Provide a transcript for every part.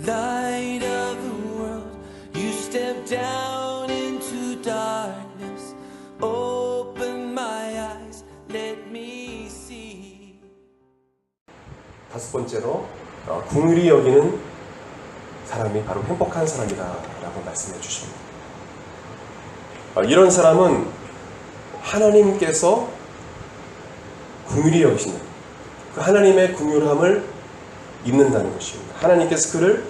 Light of the world, you step down into darkness. Open my eyes, let me see. 다섯 번째로 긍휼히 여기는 사람이 바로 행복한 사람이다라고 말씀해 주십니다. 이런 사람은 하나님께서 긍휼히 여기시는 그 하나님의 긍휼함을 입는다는 것입니다. 하나님께서 그를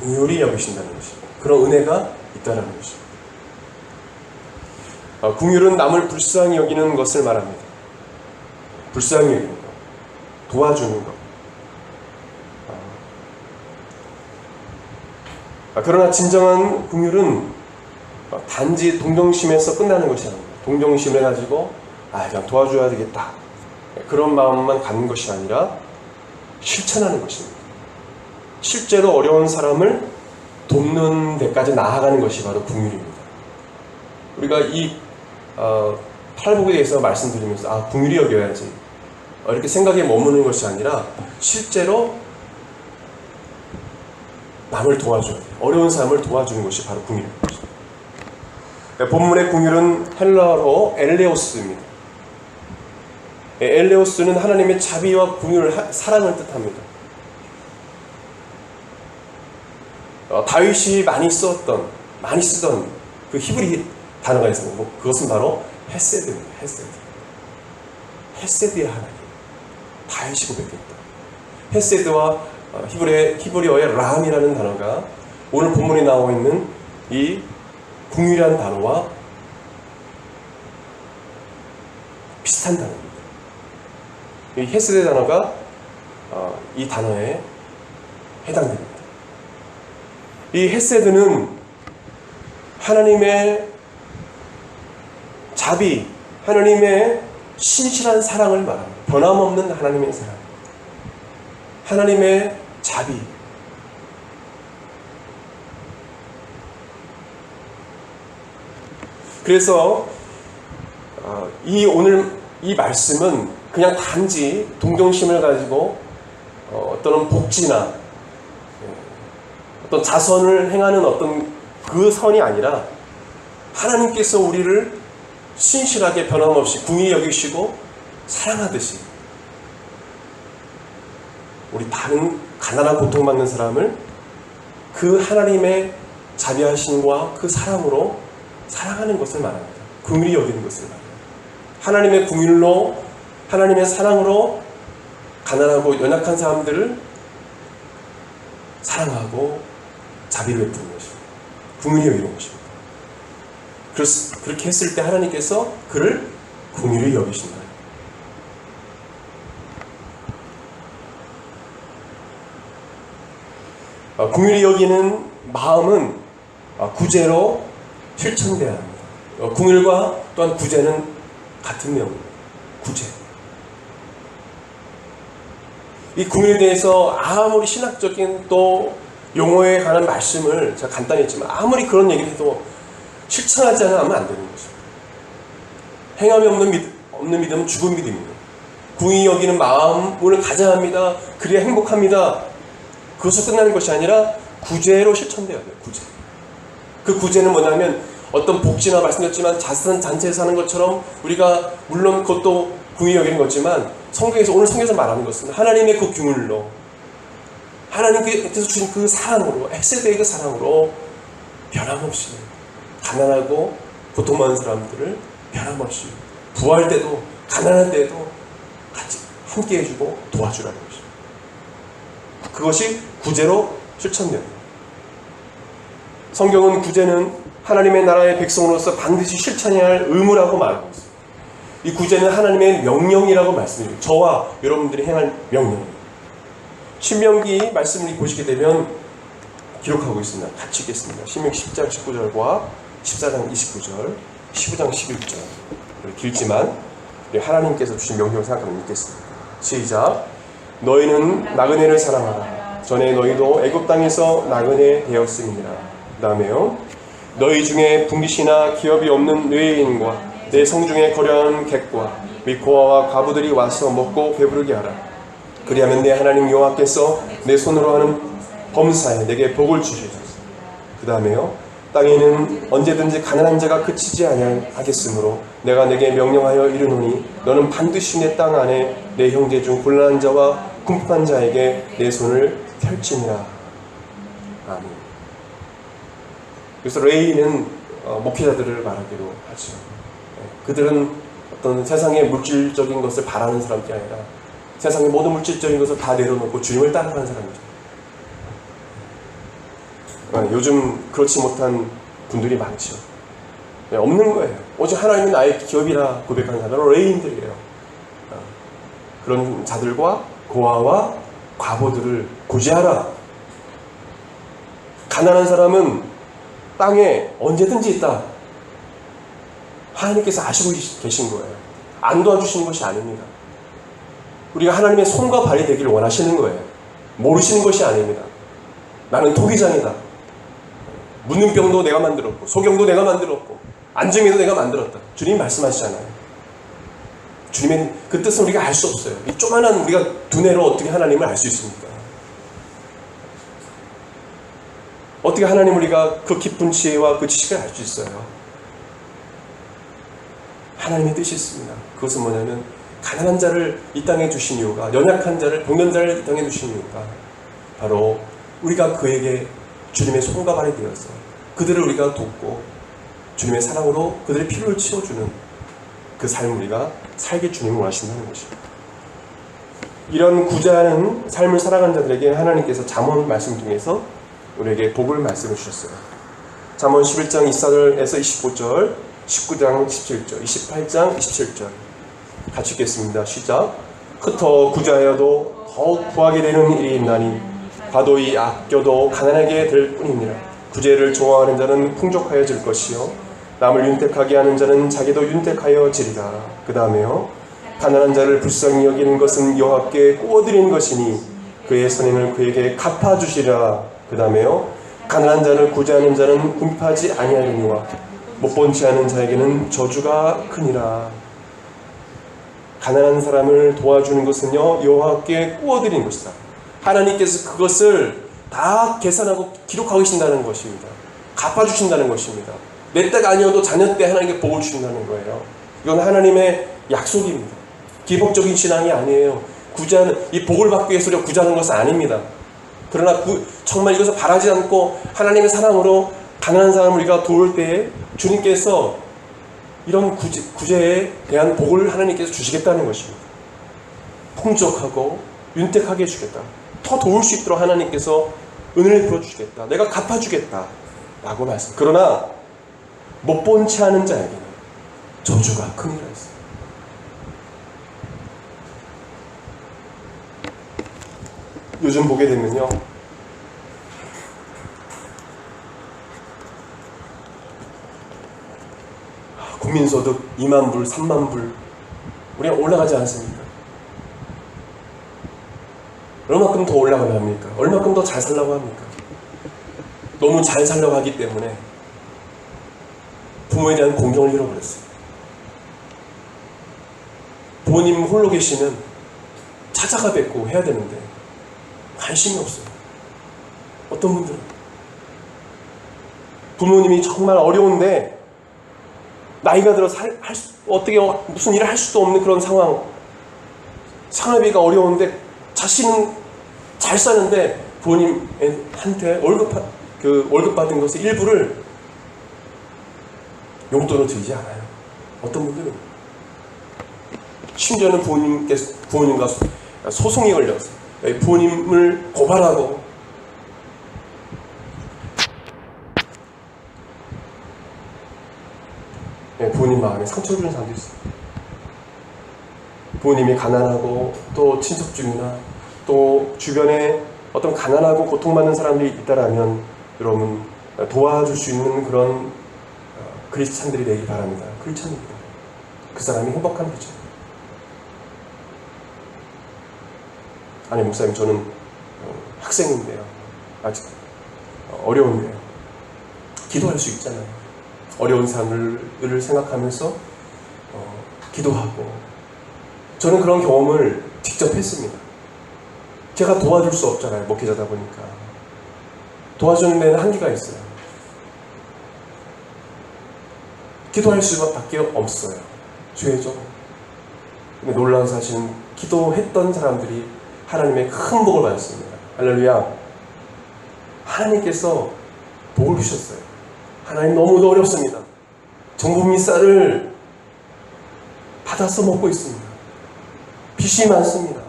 긍휼히 여기신다는 것입니다. 그런 은혜가 있다는 것입니다. 긍휼은 남을 불쌍히 여기는 것을 말합니다. 불쌍히 여기는 것, 도와주는 것. 그러나 진정한 긍휼은 단지 동정심에서 끝나는 것이 아닙니다. 동정심을 가지고 그냥 도와줘야 되겠다, 그런 마음만 갖는 것이 아니라 실천하는 것입니다. 실제로 어려운 사람을 돕는 데까지 나아가는 것이 바로 긍휼입니다. 우리가 이 팔복에 대해서 말씀드리면서 긍휼히 여겨야지 이렇게 생각에 머무는 것이 아니라 실제로 남을 도와줘야 돼요. 어려운 사람을 도와주는 것이 바로 긍휼입니다. 본문의 긍휼은 헬라어로 엘레오스입니다. 엘레오스는 하나님의 자비와 긍휼, 사랑을 뜻합니다. 다윗이 많이 쓰던 그 히브리 단어가 있습니다. 그것은 바로 헤세드입니다. 헤세드의 하나님, 다윗이 고백했다. 헤세드와 히브리어의 람이라는 단어가 오늘 본문에 나와 있는 이 긍휼이라는 단어와 비슷한 단어입니다. 이 헤세드 단어가 이 단어에 해당됩니다. 이 헤세드는 하나님의 자비, 하나님의 신실한 사랑을 말합니다. 변함없는 하나님의 사랑, 하나님의 자비. 그래서 오늘 이 말씀은 그냥 단지 동정심을 가지고 어떤 복지나 어떤 자선을 행하는 어떤 그 선이 아니라 하나님께서 우리를 신실하게 변함없이 긍휼히 여기시고 사랑하듯이 우리 다른 가난한 고통받는 사람을 그 하나님의 자비하심과 그 사랑으로 사랑하는 것을 말합니다. 긍휼히 여기는 것을 말합니다. 하나님의 긍휼로, 하나님의 사랑으로 가난하고 연약한 사람들을 사랑하고 자비를 베푸는 것입니다. 긍휼히 여기는 것입니다. 그렇게 했을 때 하나님께서 그를 긍휼히 여기신다. 긍휼히 여기는 마음은 구제로 실천돼야 합니다. 긍휼과 또한 구제는 같은 내용입니다. 구제. 이 긍휼에 대해서 아무리 신학적인 또 용어에 관한 말씀을 제가 간단히 했지만 아무리 그런 얘기를 해도 실천하지 않으면 안 되는 것입니다. 행함이 없는 믿음은 죽은 믿음입니다. 긍휼히 여기는 마음을 가져야 합니다. 그래야 행복합니다. 그것으로 끝나는 것이 아니라 구제로 실천돼야 돼요. 구제. 그 구제는 뭐냐면 어떤 복지나 말씀드렸지만 자선 잔치에서 하는 것처럼 우리가 물론 그것도 긍휼히 여기는 거지만 오늘 성경에서 말하는 것은 하나님의 그 긍휼로, 하나님께서 주신 그 사랑으로, 헤세드의 그 사랑으로 변함없이 가난하고 고통받는 사람들을 변함없이 부할 때도 가난할 때도 같이 함께 해주고 도와주라는 것입니다. 그것이 구제로 실천됩니다. 성경은 구제는 하나님의 나라의 백성으로서 반드시 실천해야 할 의무라고 말하고 있습니다. 이 구제는 하나님의 명령이라고 말씀드립니다. 저와 여러분들이 행할 명령입니다. 신명기 말씀을 보시게 되면 기록하고 있습니다. 같이 읽겠습니다. 신명기 10장 19절과 14장 29절, 15장 11절. 길지만 하나님께서 주신 명령을 생각하면 읽겠습니다. 시작. 너희는 나그네를 사랑하라. 전에 너희도 애굽 땅에서 나그네 되었음이니라. 그 다음에요. 너희 중에 분깃이나 기업이 없는 외인과 내 성중에 거류하는 객과 및 고아와 과부들이 와서 먹고 배부르게 하라. 그리하면 내 하나님 여호와께서 내 손으로 하는 범사에 내게 복을 주시소서. 그 다음에요, 땅에는 언제든지 가난한 자가 그치지 아니하겠으므로 내가 내게 명령하여 이르노니 너는 반드시 내 땅 안에 내 형제 중 곤란한 자와 궁핍한 자에게 내 손을 펼치니라. 아멘. 그래서 레이는 목회자들을 말하기로 하죠. 그들은 어떤 세상의 물질적인 것을 바라는 사람이 아니라 세상의 모든 물질적인 것을 다 내려놓고 주님을 따라가는 사람이죠. 요즘 그렇지 못한 분들이 많죠. 없는 거예요. 오직 하나님이 나의 기업이라 고백하는 사람은 레인들이에요. 그런 자들과 고아와 과부들을 구제하라. 가난한 사람은 땅에 언제든지 있다. 하나님께서 아시고 계신 거예요. 안 도와주시는 것이 아닙니다. 우리가 하나님의 손과 발이 되기를 원하시는 거예요. 모르시는 것이 아닙니다. 나는 토기장이다. 문둥병도 내가 만들었고 소경도 내가 만들었고 안정이도 내가 만들었다. 주님이 말씀하시잖아요. 주님의 그 뜻은 우리가 알 수 없어요. 이 조그만한 우리가 두뇌로 어떻게 하나님을 알 수 있습니까? 어떻게 하나님 우리가 그 깊은 지혜와 그 지식을 알 수 있어요? 하나님의 뜻이 있습니다. 그것은 뭐냐면 가난한 자를 이 땅에 주신 이유가, 연약한 자를, 병든 자를 이 땅에 주신 이유가 바로 우리가 그에게 주님의 손과 발이 되어서 그들을 우리가 돕고 주님의 사랑으로 그들의 필요를 채워주는 그 삶을 우리가 살게 주님을 원하신다는 것입니다. 이런 구제하는 삶을 살아가는 자들에게 하나님께서 잠언 말씀 중에서 우리에게 복을 말씀해 주셨어요. 잠언 11장 24절에서 25절, 19장 17절, 28장 27절 같이 읽겠습니다. 시작. 흩어 구제하여도 더욱 구하게 되는 일이 있나니 과도히 아껴도 가난하게 될 뿐이니라. 구제를 좋아하는 자는 풍족하여질 것이요 남을 윤택하게 하는 자는 자기도 윤택하여지리라. 그 다음에요, 가난한 자를 불쌍히 여기는 것은 여호와께 꾸어드리는 것이니 그의 선인을 그에게 갚아주시리라. 그 다음에요, 가난한 자를 구제하는 자는 궁핍하지 아니하려니와 못본 채 하는 자에게는 저주가 크니라. 가난한 사람을 도와주는 것은요 여호와께 꾸어드리는 것이다. 하나님께서 그것을 다 계산하고 기록하고 계신다는 것입니다. 갚아주신다는 것입니다. 내 때가 아니어도 자녀 때 하나님께 복을 주신다는 거예요. 이건 하나님의 약속입니다. 기복적인 신앙이 아니에요. 구제하는, 이 복을 받기 위해서 우리가 구제하는 것은 아닙니다. 그러나 정말 이것을 바라지 않고 하나님의 사랑으로 가난한 사람을 우리가 도울 때에 주님께서 이런 구제에 대한 복을 하나님께서 주시겠다는 것입니다. 풍족하고 윤택하게 해주겠다. 더 도울 수 있도록 하나님께서 은혜를 풀어주시겠다. 내가 갚아주겠다 라고 말씀. 그러나 못 본 채 하는 자에게는 저주가 크니라 했어요. 요즘 보게 되면요, 국민소득 2만 불, 3만 불 우리가 올라가지 않습니까? 얼마큼 더 올라가려 합니까? 얼마큼 더 잘 살려고 합니까? 너무 잘 살려고 하기 때문에 부모에 대한 공경을 잃어버렸어요. 부모님 홀로 계시면 찾아가 뵙고 해야 되는데 관심이 없어요. 어떤 분들은 부모님이 정말 어려운데 나이가 들어서 어떻게 무슨 일을 할 수도 없는 그런 상황, 생활비가 어려운데 자신은 잘 사는데 부모님한테 월급 받은 것의 일부를 용돈으로 드리지 않아요. 어떤 분들은 심지어는 부모님과 소송이 걸려서 부모님을 고발하고 부모님 마음에 상처를 주는 사람도 있어요. 부모님이 가난하고 또 친척 중이나 또 주변에 어떤 가난하고 고통받는 사람들이 있다라면 여러분 도와줄 수 있는 그런 크리스찬들이 되기 바랍니다. 크리스찬입니다. 그 사람이 행복한 거죠. 아니 목사님, 저는 학생인데요, 아직 어려운데요. 기도할 수 있잖아요. 어려운 사람을 생각하면서 기도하고. 저는 그런 경험을 직접 했습니다. 제가 도와줄 수 없잖아요, 목회자다 보니까. 도와주는 데는 한계가 있어요. 기도할 수밖에 없어요. 죄죠. 근데 놀라운 사실은 기도했던 사람들이 하나님의 큰 복을 받았습니다. 할렐루야. 하나님께서 복을 주셨어요. 하나님 너무도 어렵습니다. 정부 쌀을 받아서 먹고 있습니다. 빚이 많습니다.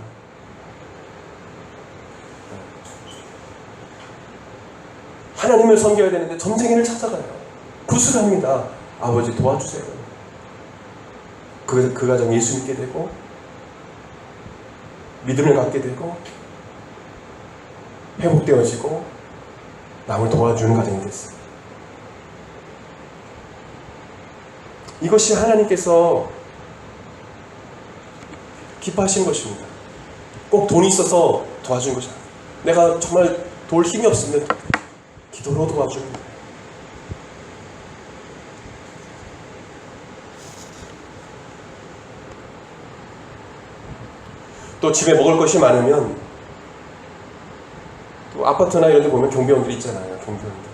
하나님을 섬겨야 되는데 점쟁이를 찾아가요. 구슬합니다. 아버지 도와주세요. 그 가정 예수 믿게 되고 믿음을 갖게 되고 회복되어지고 남을 도와주는 가정이 됐어요. 이것이 하나님께서 기뻐하신 것입니다. 꼭 돈이 있어서 도와준 것이 아니에요. 내가 정말 도울 힘이 없으면 기도로 도와줍니다. 또 집에 먹을 것이 많으면 또 아파트나 이런 데 보면 경비원들이 있잖아요. 경비원들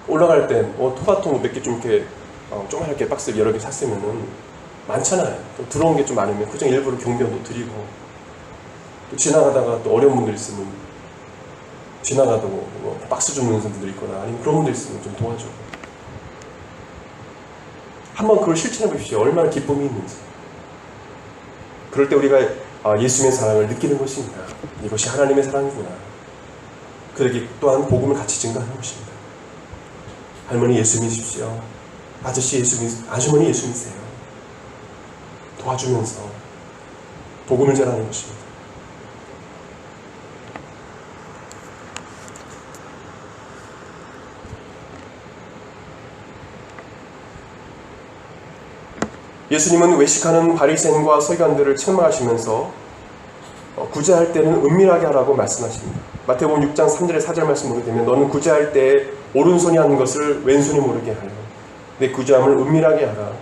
올라갈 때 토마토 몇 개 좀 이렇게 조그맣게 박스 여러 개 샀으면은 많잖아요. 또 들어온 게 좀 많으면 그중 일부러 경비원도 드리고, 또 지나가다가 또 어려운 분들 있으면 지나가도 뭐 박스 주는 분들 있거나 아니면 그런 분들 있으면 좀 도와줘. 한번 그걸 실천해 보십시오. 얼마나 기쁨이 있는지. 그럴 때 우리가 예수님의 사랑을 느끼는 것입니다. 이것이 하나님의 사랑이구나. 그러기 또한 복음을 같이 증가하는 것입니다. 할머니 예수 믿으십시오. 아주머니 예수 믿으세요. 도와주면서 복음을 전하는 것입니다. 예수님은 외식하는 바리새인과 서기관들을 책망하시면서 구제할 때는 은밀하게 하라고 말씀하십니다. 마태복음 6장 3절에 4절 말씀 보게 되면 너는 구제할 때 오른손이 하는 것을 왼손이 모르게 하여 내 구제함을 은밀하게 하라.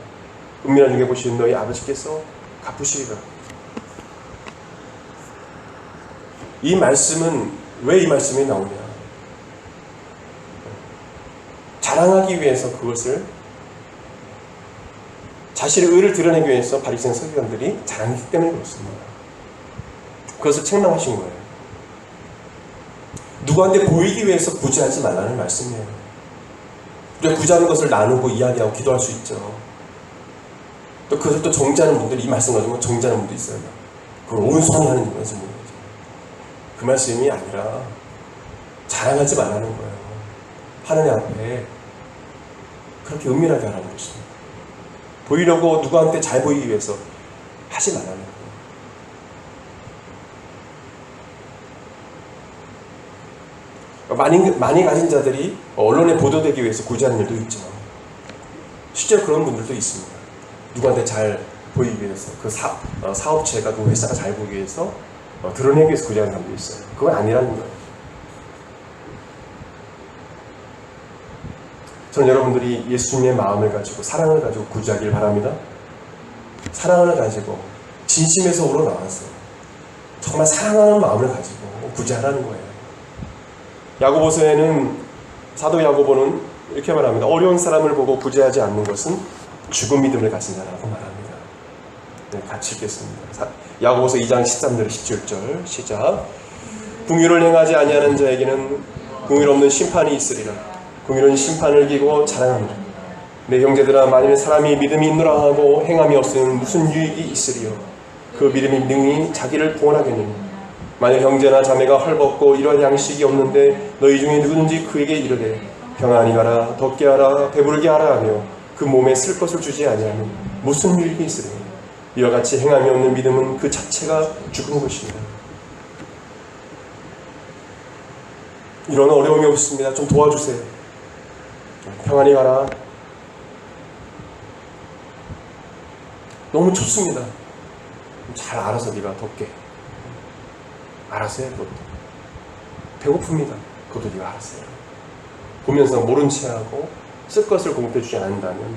은밀한 중에 보시는 너희 아버지께서 갚으시리라. 이 말씀은 왜 이 말씀이 나오냐? 자랑하기 위해서 그것을 자신의 의를 드러내기 위해서 바리새인 서기관들이 자랑했기 때문에 그렇습니다. 그것을 책망하신 거예요. 누구한테 보이기 위해서 구제하지 말라는 말씀이에요. 우리가 구제하는 것을 나누고 이야기하고 기도할 수 있죠. 또 그것을 또 정죄하는 분들이 이 말씀 가지고 정죄하는 분도 있어요. 그걸 온손이 하는 것을 모르죠. 그 말씀이 아니라 자랑하지 말라는 거예요. 하나님 앞에 그렇게 은밀하게 하라는 것입니다. 보이려고 누구한테 잘 보이기 위해서 하지 말라는 거예요. 많이 가진 자들이 언론에 보도되기 위해서 구제하는 일도 있죠. 실제로 그런 분들도 있습니다. 누구한테 잘 보이기 위해서 그 사업체가 그 회사가 잘 보이기 위해서 드러내기 위해서 구제하는 사람도 있어요. 그건 아니라는 거예요. 저는 여러분들이 예수님의 마음을 가지고 사랑을 가지고 구제하길 바랍니다. 사랑을 가지고 진심에서 우러나와서 정말 사랑하는 마음을 가지고 구제하라는 거예요. 야고보서에는 사도 야고보는 이렇게 말합니다. 어려운 사람을 보고 구제하지 않는 것은 죽은 믿음을 가진 자라고 말합니다. 네, 같이 읽겠습니다. 야고보서 2장 13절 17절 시작. 긍휼을 행하지 아니하는 자에게는 긍휼 없는 심판이 있으리라. 긍휼은 심판을 이기고 자랑합니다. 내 형제들아 만일 사람이 믿음이 있노라 하고 행함이 없으면 무슨 유익이 있으리요. 그 믿음이 능히 자기를 구원하겠느냐. 만일 형제나 자매가 헐벗고 이러한 양식이 없는데 너희 중에 누구든지 그에게 이르되 평안히 가라 덥게 하라 배부르게 하라 하며 그 몸에 쓸 것을 주지 아니하면 무슨 유익이 있으리요. 이와 같이 행함이 없는 믿음은 그 자체가 죽은 것입니다. 이런 어려움이 없습니다. 좀 도와주세요. 평안히 가라. 너무 춥습니다. 잘 알아서 네가 덥게 알아서 해. 그것도 배고픕니다. 그것도 네가 알아서 해. 보면서 모른 채 하고 쓸 것을 공급해주지 않는다면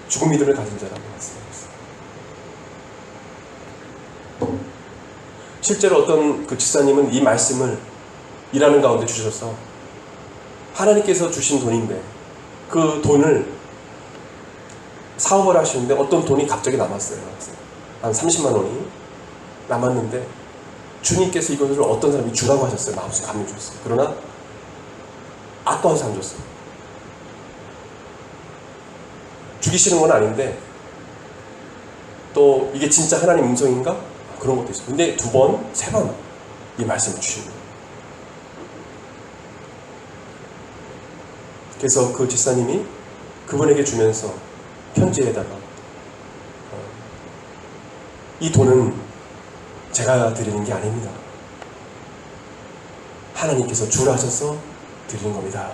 죽은 믿음을 가진 자라고 말씀하셨어요. 실제로 어떤 그 집사님은 이 말씀을 일하는 가운데 주셔서 하나님께서 주신 돈인데 그 돈을 사업을 하시는데 어떤 돈이 갑자기 남았어요. 한 30만 원이 남았는데 주님께서 이것을 어떤 사람이 주라고 하셨어요. 마음속에 감명 주셨어요. 그러나 아까워서 안 줬어요. 주기 싫은 건 아닌데 또 이게 진짜 하나님 음성인가? 그런 것도 있어요. 근데 2번, 3번 이 말씀을 주신 거예요. 그래서 그 집사님이 그분에게 주면서 편지에다가 이 돈은 제가 드리는 게 아닙니다. 하나님께서 주라 하셔서 드리는 겁니다.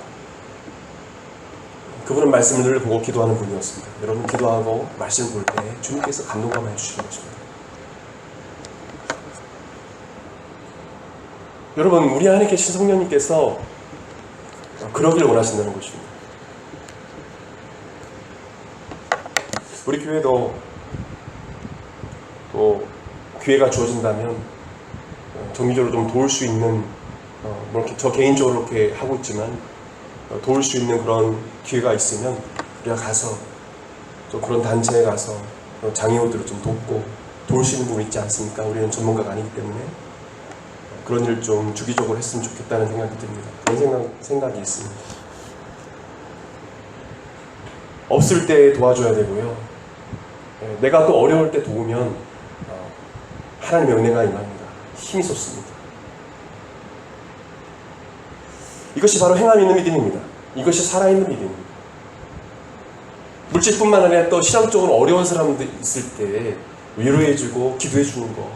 그분은 말씀을 늘 보고 기도하는 분이었습니다. 여러분 기도하고 말씀을 볼 때 주님께서 감동감을 해주시는 것입니다. 여러분 우리 안에 계신 성령님께서 그러길 원하신다는 것입니다. 우리 교회도 또 기회가 주어진다면 정기적으로 좀 도울 수 있는 이렇게 저 개인적으로 이렇게 하고 있지만 도울 수 있는 그런 기회가 있으면 우리가 가서 또 그런 단체에 가서 장애우들을 좀 돕고 도울 수 있는 부분이 있지 않습니까? 우리는 전문가가 아니기 때문에 그런 일을 좀 주기적으로 했으면 좋겠다는 생각이 듭니다. 그런 생각이 있습니다. 없을 때 도와줘야 되고요. 내가 또 어려울 때 도우면 하나님의 은혜가 임합니다. 힘이 솟습니다. 이것이 바로 행함 있는 믿음입니다. 이것이 살아있는 믿음입니다. 물질뿐만 아니라 또 신앙적으로 어려운 사람들 있을 때 위로해주고 기도해주는 것,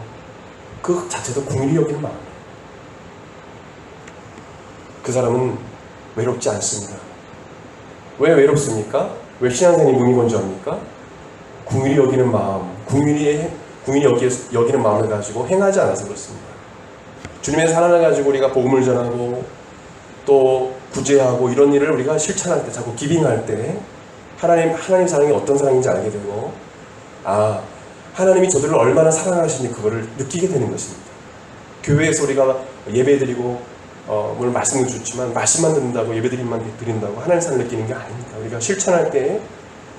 그 자체도 긍휼히 여기는 마음이에요. 그 사람은 외롭지 않습니다. 왜 외롭습니까? 왜 신앙생활이 무미건조합니까? 긍휼히 여기는 마음, 긍휼히 여기는 마음을 가지고 행하지 않아서 그렇습니다. 주님의 사랑을 가지고 우리가 복음을 전하고 또 구제하고 이런 일을 우리가 실천할 때, 자꾸 기빙할 때 하나님 사랑이 어떤 사랑인지 알게 되고, 하나님이 저들을 얼마나 사랑하시는지 그거를 느끼게 되는 것입니다. 교회에서 우리가 예배드리고 물론 말씀도 좋지만 말씀만 듣는다고 예배드림만 드린다고 하나님 사랑을 느끼는 게 아닙니다. 우리가 실천할 때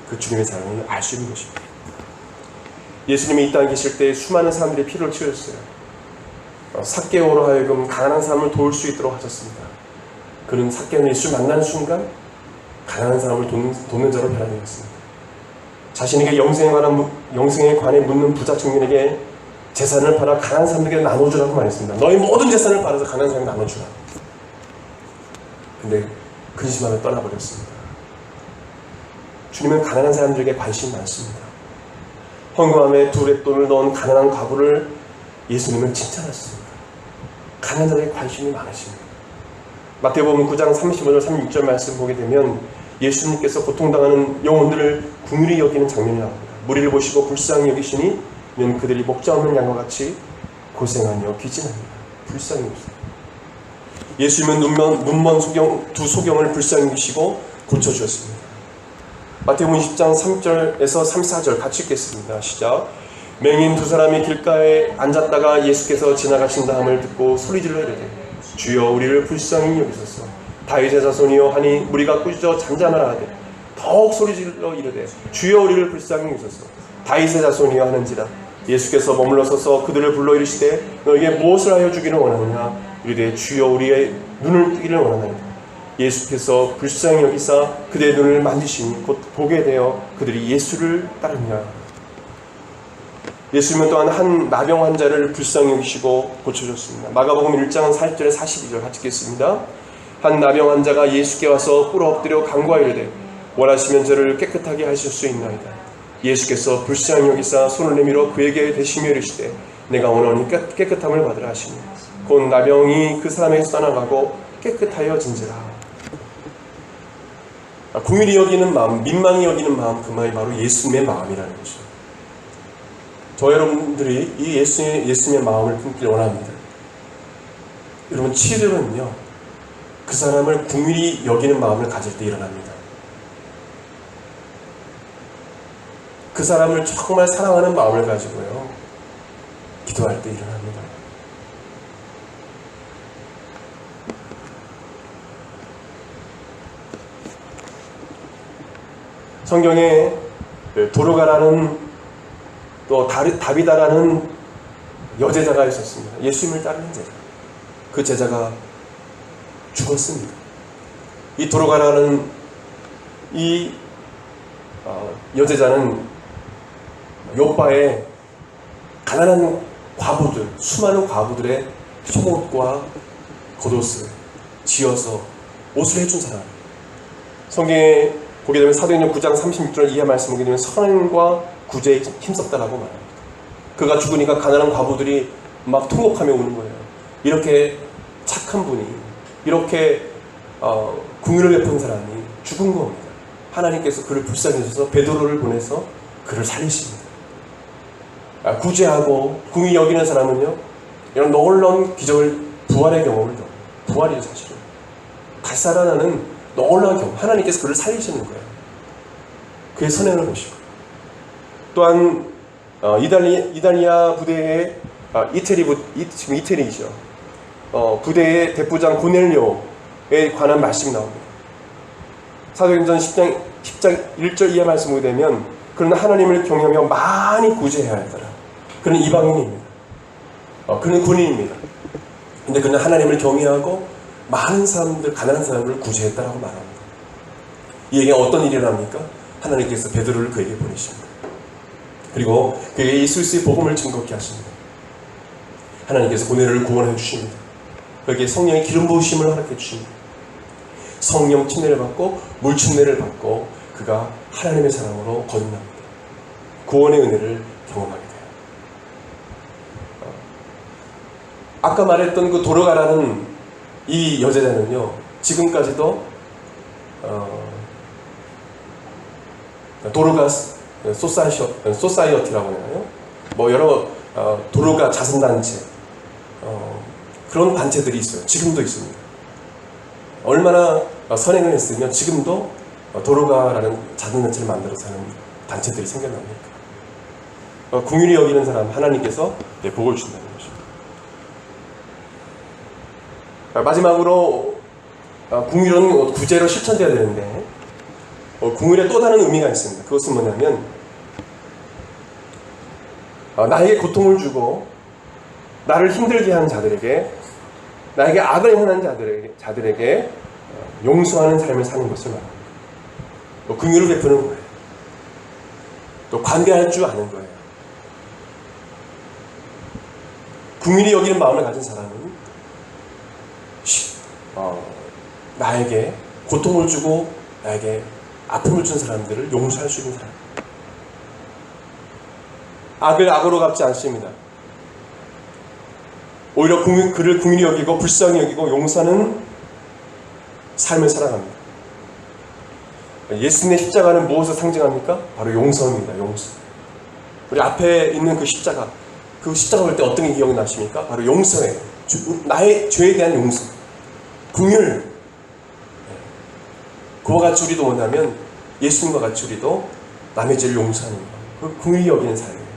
그 주님의 사랑을 알 수 있는 것입니다. 예수님이 이 땅에 계실 때 수많은 사람들의 피를 치우셨어요. 삭개오로 하여금 가난한 사람을 도울 수 있도록 하셨습니다. 그는 삭개오는 예수를 만나는 순간 가난한 사람을 돕는 자로 변화되었습니다. 자신에게 영생에 관해 묻는 부자 청년에게 재산을 팔아 가난한 사람들에게 나눠주라고 말했습니다. 너희 모든 재산을 팔아서 가난한 사람에게 나눠주라. 근데 근심하며 떠나버렸습니다. 주님은 가난한 사람들에게 관심이 많습니다. 헌금함에 두렛돈을 넣은 가난한 과부를 예수님은 칭찬하셨습니다. 가난한 자에게 관심이 많으십니다. 마태복음 9장 35절 36절 말씀 보게 되면 예수님께서 고통당하는 영혼들을 긍휼히 여기는 장면이 나옵니다. 무리를 보시고 불쌍히 여기시니 이는 그들이 목자 없는 양과 같이 고생하며 귀진합니다. 불쌍히 여기시니 예수님은 눈먼 두 소경을 불쌍히 여기시고 고쳐주셨습니다. 마태복음 20장 3절에서 3, 4절 같이 읽겠습니다. 시작. 맹인 2사람이 길가에 앉았다가 예수께서 지나가신 다음을 듣고 소리질러 이르되 주여 우리를 불쌍히 여기소서. 다윗의 자손이여 하니 무리가 꾸짖어 잠잠하라 하되 더욱 소리질러 이르되 주여 우리를 불쌍히 여기소서. 다윗의 자손이여 하는지라. 예수께서 머물러 서서 그들을 불러 이르시되 너에게 무엇을 하여 주기를 원하느냐. 이르되 주여 우리의 눈을 뜨기를 원하나이다. 예수께서 불쌍히 여기사 그들의 눈을 만지시니 곧 보게 되어 그들이 예수를 따르니라. 예수님은 또한 한 나병 환자를 불쌍히 여기시고 고쳐줬습니다. 마가복음 1장 40절에 42절 같이 읽겠습니다. 한 나병 환자가 예수께 와서 꿇어 엎드려 간구하여 이르되 원하시면 저를 깨끗하게 하실 수 있나이다. 예수께서 불쌍히 여기사 손을 내밀어 그에게 대시며 이르시되 내가 원하니 깨끗함을 받으라 하시니 곧 나병이 그 사람에게서 떠나가고 깨끗하여진지라. 긍휼히 여기는 마음, 민망히 여기는 마음, 그 말이 바로 예수님의 마음이라는 것이죠. 저 여러분들이 이 예수님의 마음을 품길 원합니다. 여러분 치료는요, 그 사람을 긍휼히 여기는 마음을 가질 때 일어납니다. 그 사람을 정말 사랑하는 마음을 가지고요, 기도할 때 일어납니다. 성경에 도로가라는 또 다비다라는 여제자가 있었습니다. 예수님을 따르는 제자. 그 제자가 죽었습니다. 이 도로가라는 이 여제자는 욥바의 가난한 과부들, 수많은 과부들의 속옷과 겉옷을 지어서 옷을 해준 사람. 성경에 보게 되면 사도행전 9장 36절 이하 말씀 보게 되면 선행과 구제에 힘썼다라고 말합니다. 그가 죽으니까 가난한 과부들이 막 통곡하며 우는 거예요. 이렇게 착한 분이, 이렇게 긍휼을 베푼 사람이 죽은 겁니다. 하나님께서 그를 불쌍히 여기셔서 베드로를 보내서 그를 살리십니다. 구제하고 긍휼히 여기는 사람은요, 이런 놀라운 기적을, 부활의 경험을 겪어요. 부활이죠, 사실은. 다시 살아나는 놀라운 경험. 하나님께서 그를 살리시는 거예요. 그의 선행을 보시고. 또한 이달리아 부대의 지금 이태리이죠. 부대의 대부장 고넬료에 관한 말씀이 나옵니다. 사도행전 10장 1절 이하 말씀 보게 되면, 그러나 하나님을 경외하며 많이 구제해야 하더라. 그는 이방인입니다. 그는 군인입니다. 근데 그는 하나님을 경외하고 많은 사람들, 가난한 사람들을 구제했다라고 말합니다. 이 얘기가 어떤 일이랍니까? 하나님께서 베드로를 그에게 보내십니다. 그리고 그에게 예수 그리스도의 복음을 증거케 하십니다. 하나님께서 고넬료를 구원해 주십니다. 그에게 성령의 기름 부으심을 허락해 주십니다. 성령 침례를 받고 물 침례를 받고 그가 하나님의 사랑으로 거듭납니다. 구원의 은혜를 경험하게 돼요. 아까 말했던 그 도로가라는 이 여제자는요, 지금까지도 도로가 소사이어티라고 하나요? 뭐 여러 도로가 자선단체, 그런 단체들이 있어요. 지금도 있습니다. 얼마나 선행을 했으면 지금도 도로가라는 자선단체를 만들어서 하는 단체들이 생겨납니까? 긍휼히 여기는 사람 하나님께서 복을 주신다는 것입니다. 마지막으로 긍휼은 구제로 실천되어야 되는데, 긍휼에 또 다른 의미가 있습니다. 그것은 뭐냐면, 나에게 고통을 주고 나를 힘들게 하는 자들에게, 나에게 악을 행하는 자들에게 용서하는 삶을 사는 것을 말합니다. 또 긍휼을 베푸는 거예요. 또 관대할 줄 아는 거예요. 긍휼히 여기는 마음을 가진 사람은 나에게 고통을 주고 나에게 아픔을 준 사람들을 용서할 수 있는 사람. 악을 악으로 갚지 않습니다. 오히려 그를 긍휼히 여기고 불쌍히 여기고 용서하는 삶을 살아갑니다. 예수님의 십자가는 무엇을 상징합니까? 바로 용서입니다. 용서. 우리 앞에 있는 그 십자가 볼 때 어떤 게 기억이 나십니까? 바로 용서예요. 나의 죄에 대한 용서, 긍휼. 그와 같이 우리도 뭐냐면 예수님과 같이 우리도 남의 죄를 용서하는 것, 그 긍휼히 여기는 삶이에요.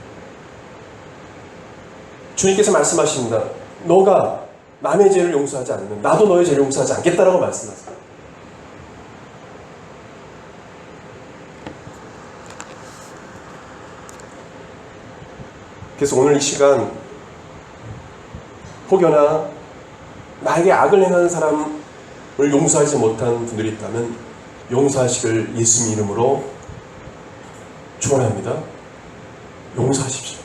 주님께서 말씀하십니다. 너가 남의 죄를 용서하지 않으면 나도 너의 죄를 용서하지 않겠다라고 말씀하세요. 그래서 오늘 이 시간 혹여나 나에게 악을 행하는 사람을 용서하지 못한 분들이 있다면 용서하시길 예수님 이름으로 축원합니다. 용서하십시오.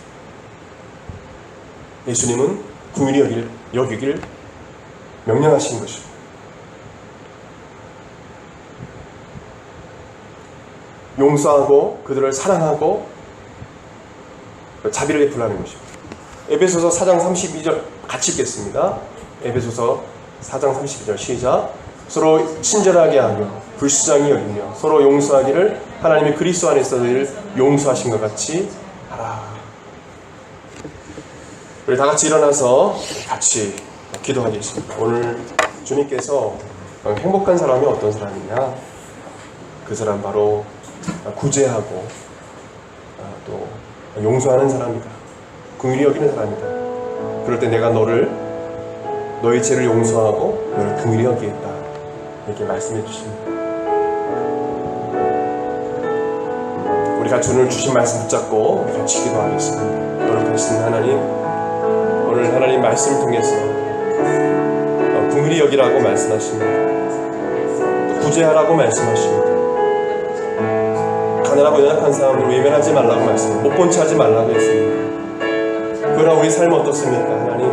예수님은 긍휼히 여기길 명령하신 것입니다. 용서하고 그들을 사랑하고 자비를 베풀라는 것입니다. 에베소서 4장 32절 같이 읽겠습니다. 에베소서 4장 32절 시작. 서로 친절하게 하며 불쌍히 여기며 서로 용서하기를 하나님의 그리스도 안에서 너희를 용서하신 것 같이 하라. 우리 다 같이 일어나서 같이 기도하겠습니다. 오늘 주님께서 행복한 사람이 어떤 사람이냐? 그 사람 바로 구제하고 또 용서하는 사람이다. 긍휼히 여기는 사람이다. 그럴 때 내가 너의 죄를 용서하고 너를 긍휼히 여기겠다. 이렇게 말씀해 주십니다. 우리가 오늘 주신 말씀 붙잡고 같이 기도하겠습니다. 거룩하신 하나님, 오늘 하나님 말씀을 통해서 긍휼히 여기라고 말씀하십니다. 또 구제하라고 말씀하십니다. 가난하고 연약한 사람을 외면하지 말라고 말씀합니다. 못 본 채 하지 말라고 했습니다. 그러나 우리 삶은 어떻습니까? 하나님,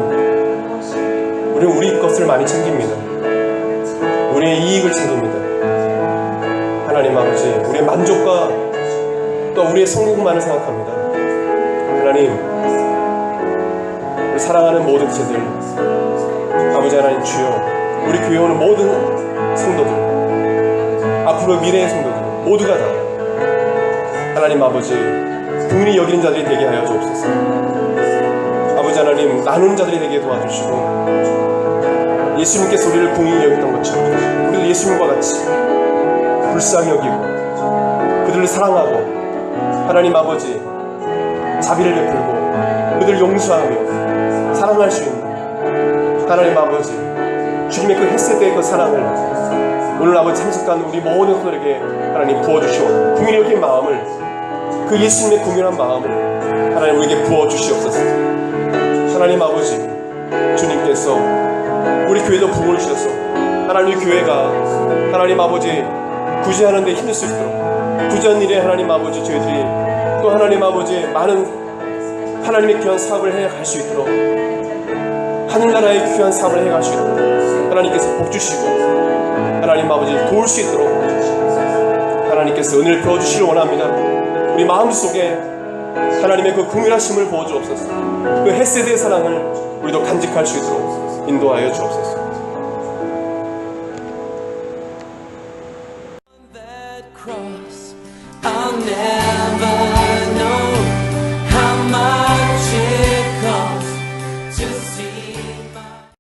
우리는 우리 것을 많이 챙깁니다. 우리의 이익을 챙깁니다. 하나님 아버지, 우리의 만족과 또 우리의 성공만을 생각합니다. 하나님, 우리 사랑하는 모든 제들, 아버지 하나님 주여, 우리 교회 오는 모든 성도들, 앞으로 미래의 성도들 모두가 다 하나님 아버지 긍휼히 여기는 자들이 되게 하여 주옵소서. 아버지 하나님, 나누는 자들이 되게 도와주시고, 예수님께서 우리를 긍휼히 여겼던 것처럼 우리도 예수님과 같이 불쌍히 여기고 그들을 사랑하고 하나님 아버지 자비를 베풀고 그들을 용서하며 사랑할 수 있는 하나님 아버지 주님의 그 햇세대의 그 사랑을 오늘 아버지 참석한 우리 모든 분들에게 하나님 부어주시오. 긍휼히 여긴 마음을, 그 예수님의 긍휼한 마음을 하나님 우리에게 부어주시옵소서. 하나님 아버지, 주님께서 우리 교회도 부흥을 주셔서 하나님 교회가 하나님 아버지 구제하는 데 힘들 수 있도록, 구제한 일에 하나님 아버지 저희들이 또 하나님 아버지 많은 하나님의 귀한 사업을 해갈 수 있도록, 하늘나라의 귀한 사업을 해갈 수 있도록 하나님께서 복 주시고 하나님 아버지 도울 수 있도록 하나님께서 은혜를 부어주시길 원합니다. 우리 마음속에 하나님의 그 긍휼하심을 부어주옵소서. 그 햇세대의 사랑을 우리도 간직할 수 있도록 인도하여 주옵소서. That cross, I'll never know